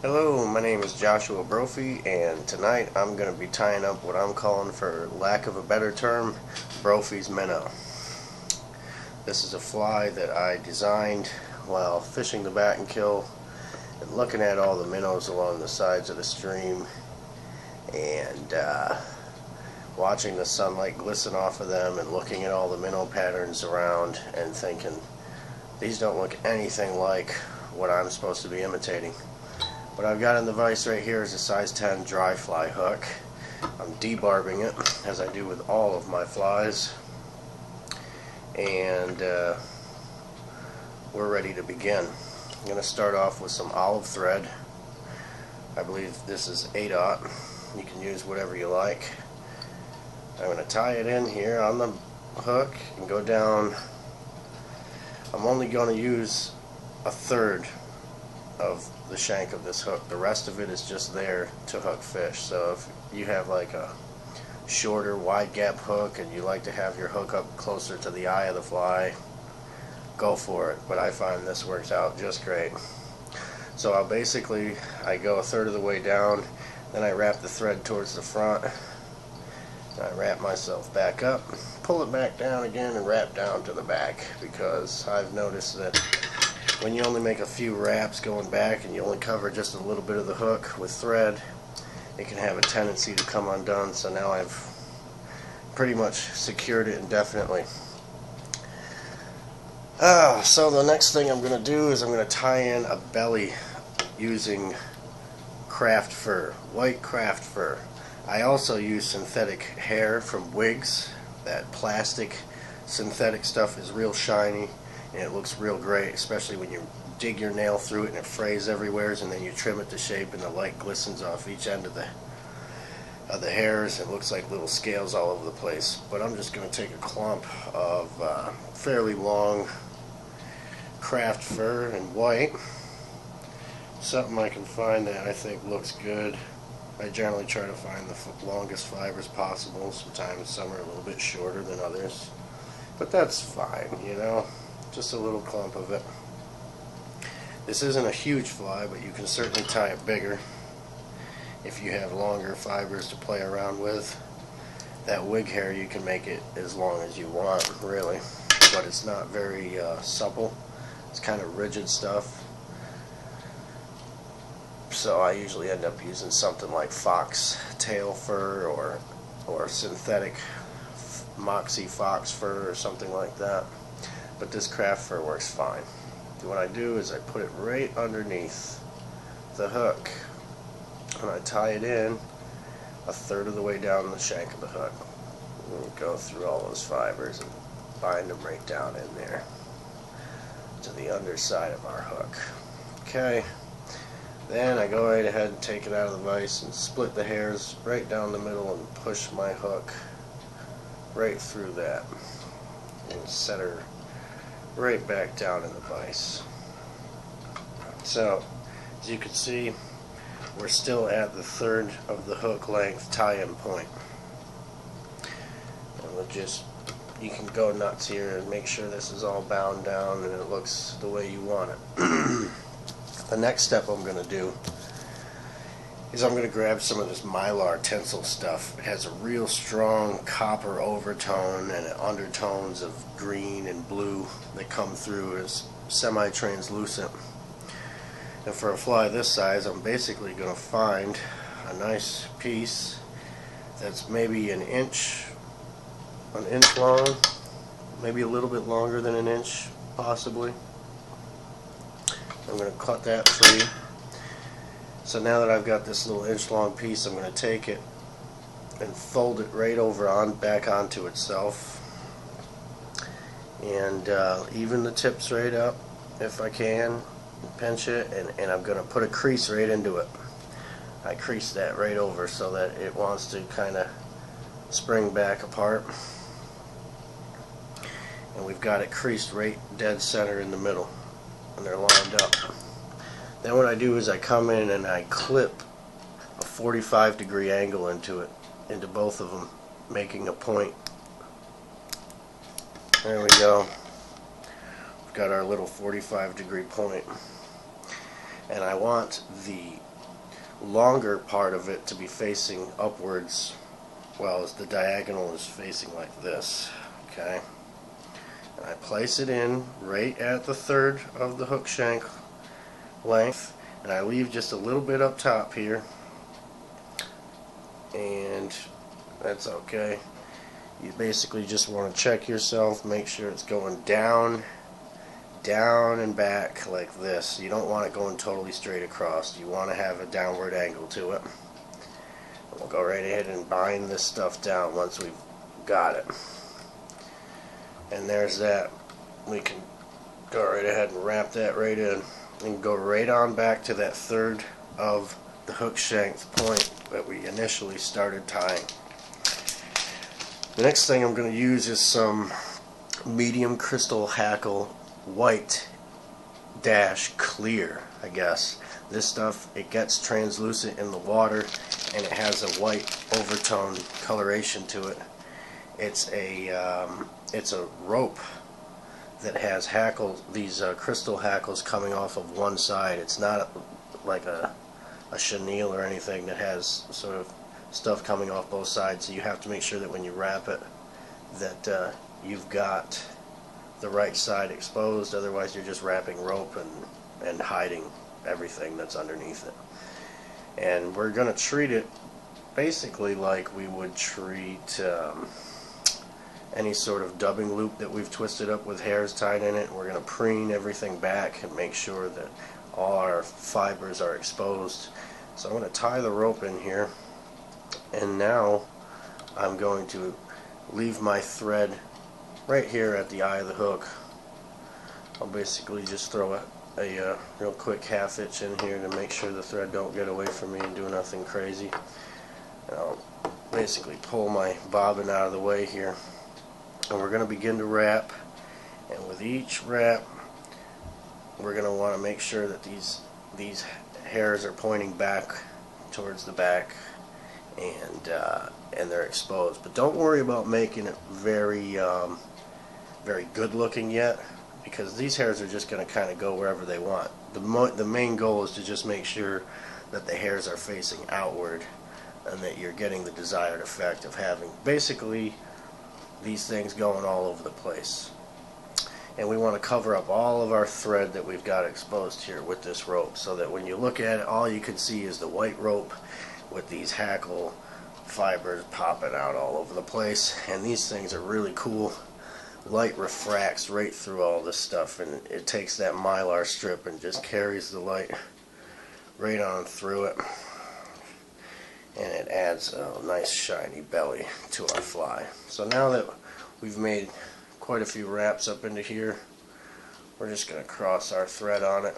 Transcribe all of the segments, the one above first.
Hello, my name is Joshua Brophy, and tonight I'm going to be tying up what I'm calling, for lack of a better term, Brophy's Minnow. This is a fly that I designed while fishing the bat and kill and looking at all the minnows along the sides of the stream and watching the sunlight glisten off of them and looking at all the minnow patterns around and thinking, these don't look anything like what I'm supposed to be imitating. What I've got in the vise right here is a size 10 dry fly hook. I'm debarbing it, as I do with all of my flies, and we're ready to begin. I'm going to start off with some olive thread. I believe this is 8/0. You can use whatever you like. I'm going to tie it in here on the hook and go down. I'm only going to use a third of the shank of this hook. The rest of it is just there to hook fish. So if you have like a shorter wide gap hook and you like to have your hook up closer to the eye of the fly, go for it, but I find this works out just great. So I go a third of the way down, then I wrap the thread towards the front, and I wrap myself back up, pull it back down again, and wrap down to the back, because I've noticed that when you only make a few wraps going back and you only cover just a little bit of the hook with thread, it can have a tendency to come undone. So now I've pretty much secured it indefinitely. So the next thing I'm going to do is I'm going to tie in a belly using craft fur, white craft fur. I also use synthetic hair from wigs. That plastic synthetic stuff is real shiny and it looks real great, especially when you dig your nail through it and it frays everywhere, and then you trim it to shape and the light glistens off each end of the hairs. It looks like little scales all over the place. But I'm just going to take a clump of fairly long craft fur in white, something I can find that I think looks good. I generally try to find the longest fibers possible. Sometimes some are a little bit shorter than others, but that's fine, you know. Just a little clump of it. This isn't a huge fly, but you can certainly tie it bigger if you have longer fibers to play around with. That wig hair, you can make it as long as you want, really, but it's not very supple. It's kind of rigid stuff. So I usually end up using something like fox tail fur or synthetic moxie fox fur or something like that. But this craft fur works fine. What I do is I put it right underneath the hook and I tie it in a third of the way down the shank of the hook. And go through all those fibers and bind them right down in there to the underside of our hook. Okay, then I go right ahead and take it out of the vise and split the hairs right down the middle and push my hook right through that and set her right back down in the vise. So as you can see, we're still at the third of the hook length tie-in point. And you can go nuts here and make sure this is all bound down and it looks the way you want it. The next step I'm going to do is I'm going to grab some of this mylar tinsel stuff. It has a real strong copper overtone and undertones of green and blue that come through as semi-translucent. And for a fly this size, I'm basically going to find a nice piece that's maybe an inch long, maybe a little bit longer than an inch, possibly. I'm going to cut that free. So now that I've got this little inch-long piece, I'm going to take it and fold it right over back onto itself, and even the tips right up if I can, pinch it, and I'm going to put a crease right into it. I crease that right over so that it wants to kind of spring back apart, and we've got it creased right dead center in the middle, and they're lined up. Then what I do is I come in and I clip a 45-degree angle into both of them, making a point. There we go. We've got our little 45-degree point. And I want the longer part of it to be facing upwards, well, as the diagonal is facing like this. Okay, and I place it in right at the third of the hook shank length, and I leave just a little bit up top here, and that's okay. You basically just want to check yourself, make sure it's going down, down and back like this. You don't want it going totally straight across. You want to have a downward angle to it. We'll go right ahead and bind this stuff down once we've got it. And there's that. We can go right ahead and wrap that right in and go right on back to that third of the hook shank point that we initially started tying. The next thing I'm going to use is some medium crystal hackle white dash clear, I guess. This stuff, it gets translucent in the water and it has a white overtone coloration to it. It's a rope that has hackles, these crystal hackles coming off of one side. It's not like a chenille or anything that has sort of stuff coming off both sides, so you have to make sure that when you wrap it that you've got the right side exposed, otherwise you're just wrapping rope and hiding everything that's underneath it. And we're going to treat it basically like we would treat any sort of dubbing loop that we've twisted up with hairs tied in it. We're going to preen everything back and make sure that all our fibers are exposed. So I'm going to tie the rope in here, and now I'm going to leave my thread right here at the eye of the hook. I'll basically just throw a real quick half hitch in here to make sure the thread don't get away from me and do nothing crazy. And I'll basically pull my bobbin out of the way here, and we're going to begin to wrap. And with each wrap, we're going to want to make sure that these hairs are pointing back towards the back, and they're exposed. But don't worry about making it very very good looking yet, because these hairs are just going to kind of go wherever they want. The main goal is to just make sure that the hairs are facing outward and that you're getting the desired effect of having basically these things going all over the place. And we want to cover up all of our thread that we've got exposed here with this rope, so that when you look at it, all you can see is the white rope with these hackle fibers popping out all over the place. And these things are really cool. Light refracts right through all this stuff, and it takes that mylar strip and just carries the light right on through it, and it adds a nice shiny belly to our fly. So now that we've made quite a few wraps up into here, we're just going to cross our thread on it,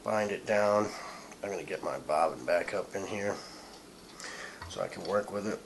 bind it down. I'm going to get my bobbin back up in here so I can work with it.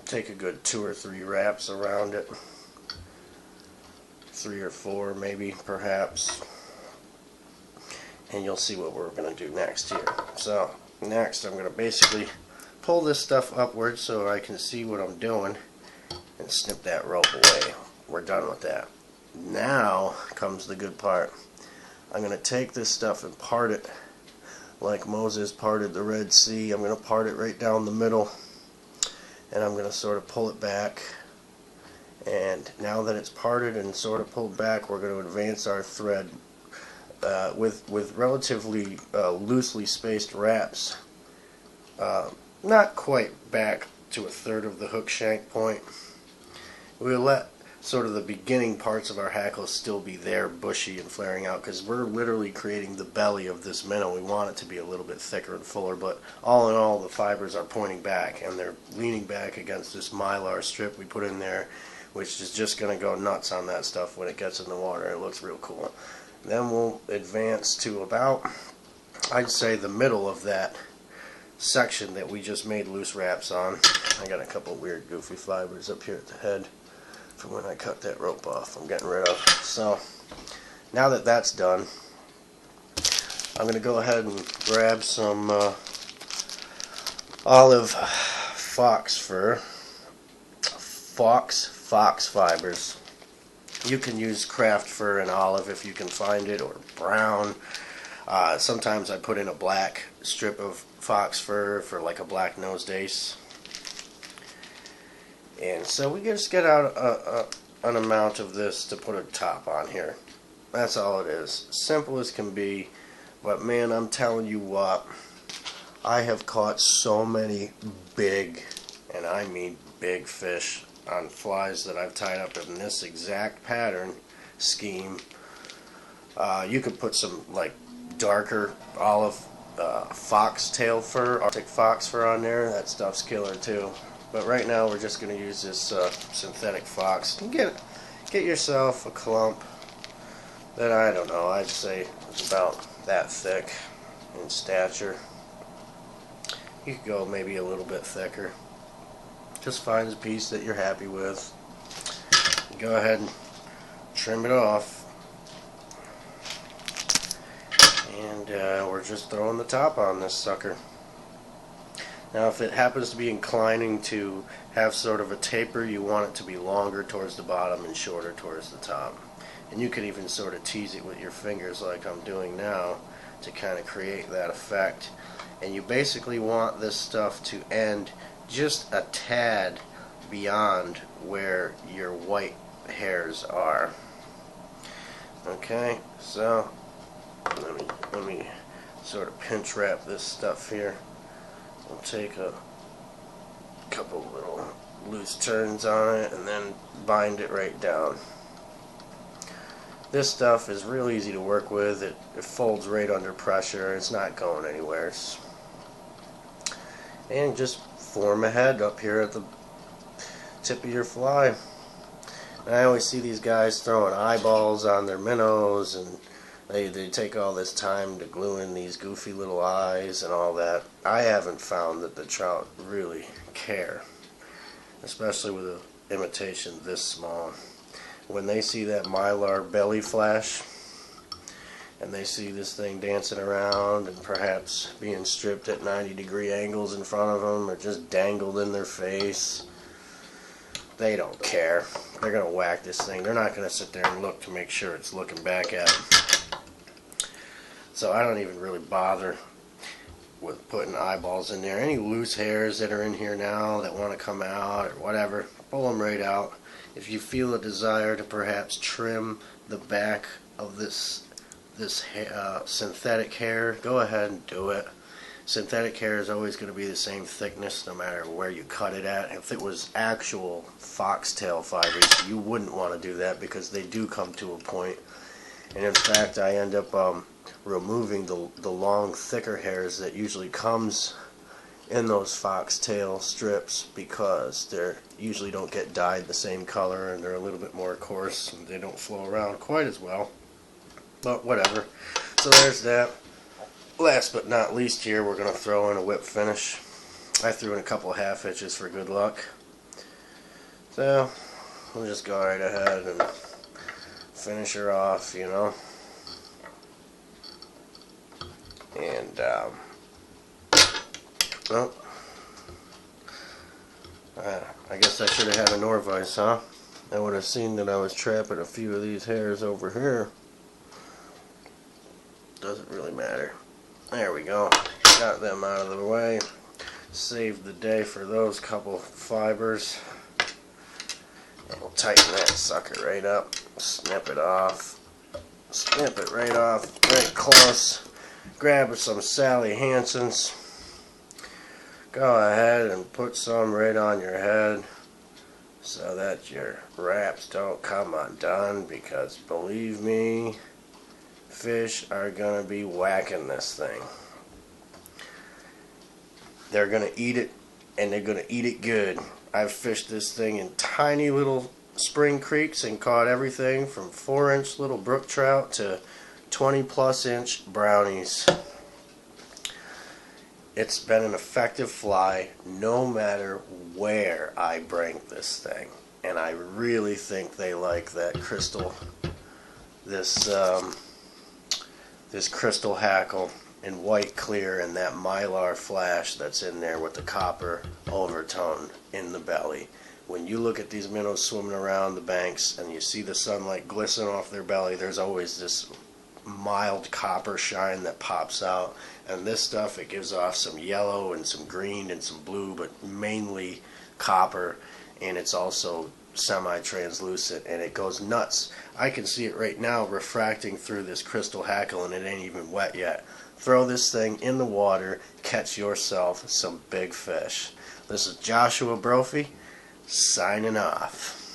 Take a good 2 or 3 wraps around it, 3 or 4 maybe, perhaps, and you'll see what we're going to do next here. So next I'm going to basically pull this stuff upwards so I can see what I'm doing and snip that rope away. We're done with that. Now comes the good part. I'm going to take this stuff and part it like Moses parted the Red Sea. I'm going to part it right down the middle, and I'm going to sort of pull it back. And now that it's parted and sort of pulled back, we're going to advance our thread with relatively loosely spaced wraps, not quite back to a third of the hook shank point. We'll let sort of the beginning parts of our hackles still be there, bushy and flaring out, because we're literally creating the belly of this minnow. We want it to be a little bit thicker and fuller, but all in all, the fibers are pointing back, and they're leaning back against this mylar strip we put in there, which is just going to go nuts on that stuff when it gets in the water. It looks real cool. Then we'll advance to about, I'd say, the middle of that section that we just made loose wraps on. I got a couple weird goofy fibers up here at the head from when I cut that rope off. I'm getting rid of. So now that that's done, I'm going to go ahead and grab some olive fox fibers. You can use craft fur and olive if you can find it, or brown. Sometimes I put in a black strip of fox fur for like a black nosed ace. And so we just get out an amount of this to put a top on here. That's all it is. Simple as can be. But man, I'm telling you what, I have caught so many big, and I mean big fish on flies that I've tied up in this exact pattern scheme. You could put some like darker olive foxtail fur, Arctic fox fur on there. That stuff's killer too. But right now we're just going to use this synthetic fox. You get yourself a clump that, I don't know, I'd say is about that thick in stature. You could go maybe a little bit thicker. Just find a piece that you're happy with. Go ahead and trim it off. And we're just throwing the top on this sucker. Now if it happens to be inclining to have sort of a taper, you want it to be longer towards the bottom and shorter towards the top. And you can even sort of tease it with your fingers like I'm doing now to kind of create that effect. And you basically want this stuff to end just a tad beyond where your white hairs are. Okay, so let me sort of pinch wrap this stuff here. I'll take a couple little loose turns on it and then bind it right down. This stuff is real easy to work with. It folds right under pressure. It's not going anywhere. And just form a head up here at the tip of your fly. And I always see these guys throwing eyeballs on their minnows, and they take all this time to glue in these goofy little eyes and all that. I haven't found that the trout really care, especially with an imitation this small. When they see that mylar belly flash and they see this thing dancing around and perhaps being stripped at 90-degree angles in front of them or just dangled in their face, they don't care. They're going to whack this thing. They're not going to sit there and look to make sure it's looking back at them. So I don't even really bother with putting eyeballs in there. Any loose hairs that are in here now that want to come out or whatever, pull them right out. If you feel a desire to perhaps trim the back of this synthetic hair, go ahead and do it. Synthetic hair is always going to be the same thickness no matter where you cut it at. If it was actual foxtail fibers, you wouldn't want to do that because they do come to a point. And in fact, I end up removing the long, thicker hairs that usually comes in those foxtail strips because they usually don't get dyed the same color and they're a little bit more coarse and they don't flow around quite as well. But whatever. So there's that. Last but not least here, we're going to throw in a whip finish. I threw in a couple half hitches for good luck. So we'll just go right ahead and finish her off, you know. And well, I guess I should have had a Norvise, huh? I would have seen that I was trapping a few of these hairs over here. Doesn't really matter. There we go. Got them out of the way. Saved the day for those couple fibers. And we'll tighten that sucker right up. Snip it off. Snip it right off. Right close. Grab some Sally Hansen's. Go ahead and put some right on your head so that your wraps don't come undone, because believe me, fish are going to be whacking this thing. They're going to eat it, and they're going to eat it good. I've fished this thing in tiny little spring creeks and caught everything from 4-inch little brook trout to 20-plus inch brownies. It's been an effective fly no matter where I bring this thing. And I really think they like that crystal, this crystal hackle in white clear and that mylar flash that's in there with the copper overtone in the belly. When you look at these minnows swimming around the banks and you see the sunlight glisten off their belly, there's always this mild copper shine that pops out. And this stuff, it gives off some yellow and some green and some blue, but mainly copper. And it's also semi-translucent, and it goes nuts. I can see it right now refracting through this crystal hackle, and it ain't even wet yet. Throw this thing in the water, catch yourself some big fish. This is Joshua Brophy, signing off.